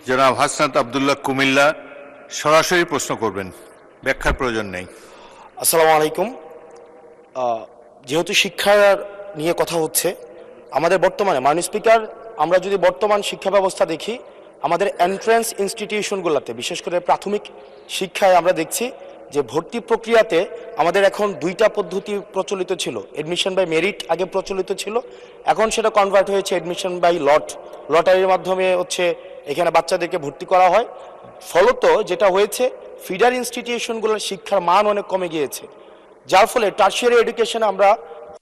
জনাব হাসনাত আব্দুল্লাহ কুমিল্লা সরাসরি প্রশ্ন করবেন, ব্যাখ্যার প্রয়োজন নেই। আসসালামু আলাইকুম। যেহেতু শিক্ষার নিয়ে কথা হচ্ছে, আমাদের বর্তমানে মাননীয় স্পিকার, আমরা যদি বর্তমান শিক্ষা ব্যবস্থা দেখি, আমাদের এন্ট্রান্স ইনস্টিটিউশনগুলোতে বিশেষ করে প্রাথমিক শিক্ষায় আমরা দেখছি যে ভর্তি প্রক্রিয়াতে আমাদের এখন দুইটা পদ্ধতি প্রচলিত ছিল। এডমিশন বাই মেরিট আগে প্রচলিত ছিল, এখন সেটা কনভার্ট হয়েছে এডমিশন বাই লটারির মাধ্যমে হচ্ছে এখানে বাচ্চাদেরকে ভর্তি করা হয়। ফলত যেটা হয়েছে, ফিডার ইনস্টিটিউশনগুলোর শিক্ষার মান অনেক কমে গিয়েছে, যার ফলে টারশিয়ারি এডুকেশনে আমরা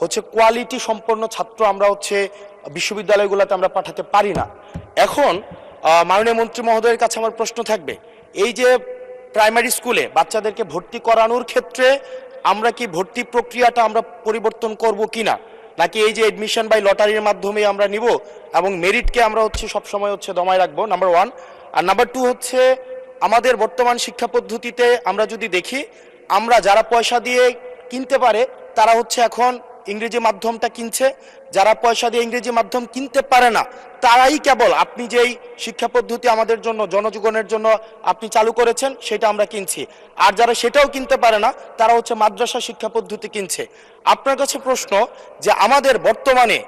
হচ্ছে কোয়ালিটি সম্পন্ন ছাত্র আমরা হচ্ছে বিশ্ববিদ্যালয়গুলোতে আমরা পাঠাতে পারি না। এখন মাননীয় মন্ত্রী মহোদয়ের কাছে আমার প্রশ্ন থাকবে, এই যে প্রাইমারি স্কুলে বাচ্চাদেরকে ভর্তি করানোর ক্ষেত্রে আমরা কি ভর্তি প্রক্রিয়াটা আমরা পরিবর্তন করব কিনা, নাকি এই যে এডমিশন বাই লটারির মাধ্যমে আমরা নিব এবং মেরিটকে আমরা হচ্ছে সবসময় হচ্ছে দমায় রাখবো, নাম্বার ওয়ান। আর নাম্বার টু হচ্ছে, আমাদের বর্তমান শিক্ষা পদ্ধতিতে আমরা যদি দেখি, আমরা যারা পয়সা দিয়ে কিনতে পারে তারা হচ্ছে এখন ইংরেজি মাধ্যমটা কিনছে, যারা পয়সা দিয়ে ইংরেজি মাধ্যম কিনতে পারে না তারাই কেবল আপনি যেই শিক্ষা পদ্ধতি আমাদের জন্য জনজীবনের জন্য আপনি চালু করেছেন সেটা আমরা কিনছি, আর যারা সেটাও কিনতে পারে না তারা হচ্ছে মাদ্রাসা শিক্ষা পদ্ধতি কিনছে। আপনার কাছে প্রশ্ন যে আমাদের বর্তমানে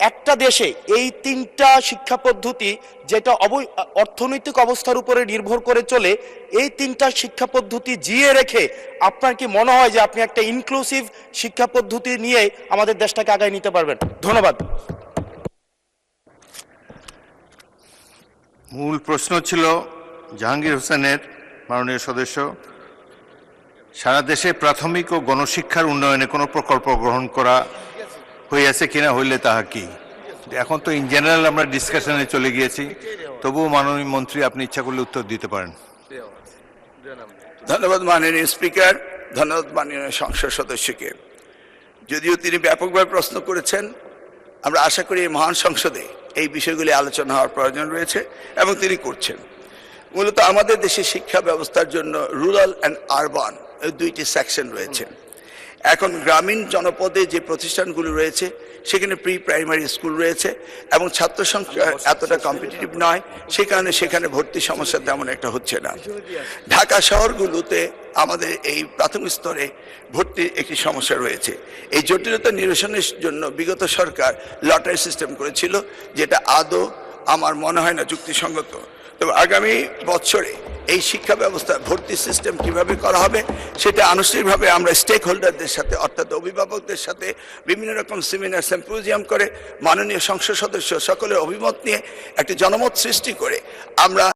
একটা দেশে এই তিনটা শিক্ষা পদ্ধতি যেটা অর্থনৈতিক অবস্থার উপরে নির্ভর করে চলে, এই তিনটা শিক্ষা পদ্ধতি জিয়ে রেখে আপনার কি মনে হয় যে আপনি একটা ইনক্লুসিভ শিক্ষা পদ্ধতি নিয়ে আমাদের দেশটাকে আগায় নিতে পারবেন? ধন্যবাদ। মূল প্রশ্ন ছিল জাহাঙ্গীর হোসেনের, মাননীয় সদস্য, সারা দেশে প্রাথমিক ও গণশিক্ষার উন্নয়নে কোনো প্রকল্প গ্রহণ করা হইয়াছে কিনা, হইলে তাহা কি? এখন তো ইন জেনারেল আমরা ডিসকাশনে চলে গিয়েছি, তবুও মাননীয় মন্ত্রী আপনি ইচ্ছা করলে উত্তর দিতে পারেন। ধন্যবাদ মাননীয় স্পিকার, ধন্যবাদ মাননীয় সংসদ সদস্যকে। যদিও তিনি ব্যাপকভাবে প্রশ্ন করেছেন, আমরা আশা করি এই মহান সংসদে এই বিষয়গুলি আলোচনা হওয়ার প্রয়োজন রয়েছে এবং তিনি করছেন। মূলত আমাদের দেশে শিক্ষা ব্যবস্থার জন্য রুরাল অ্যান্ড আরবান এই দুইটি সেকশন রয়েছে। এখন গ্রামীণ জনপদে যে প্রতিষ্ঠানগুলো রয়েছে সেখানে প্রি প্রাইমারি স্কুল রয়েছে এবং ছাত্র সংখ্যা এতটা কম্পিটিটিভ নয়, সে কারণে সেখানে ভর্তি সমস্যা তেমন একটা হচ্ছে না। ঢাকা শহরগুলোতে আমাদের এই প্রাথমিক স্তরে ভর্তির একটি সমস্যা রয়েছে। এই জটিলতা নিরসনের জন্য বিগত সরকার লটারি সিস্টেম করেছিল, যেটা আদৌ আমার মনে হয় না যুক্তিসঙ্গত। তবে আগামী বছরে এই শিক্ষা ব্যবস্থা ভর্তি সিস্টেম কিভাবে করা হবে সেটা আনুষ্ঠানিকভাবে আমরা স্টেক হোল্ডারদের সাথে, অর্থাৎ অভিভাবকদের সাথে বিভিন্ন রকম সেমিনার সিম্পোজিয়াম করে মাননীয় সংসদ সদস্য সকলের অভিমত নিয়ে একটি জনমত সৃষ্টি করে আমরা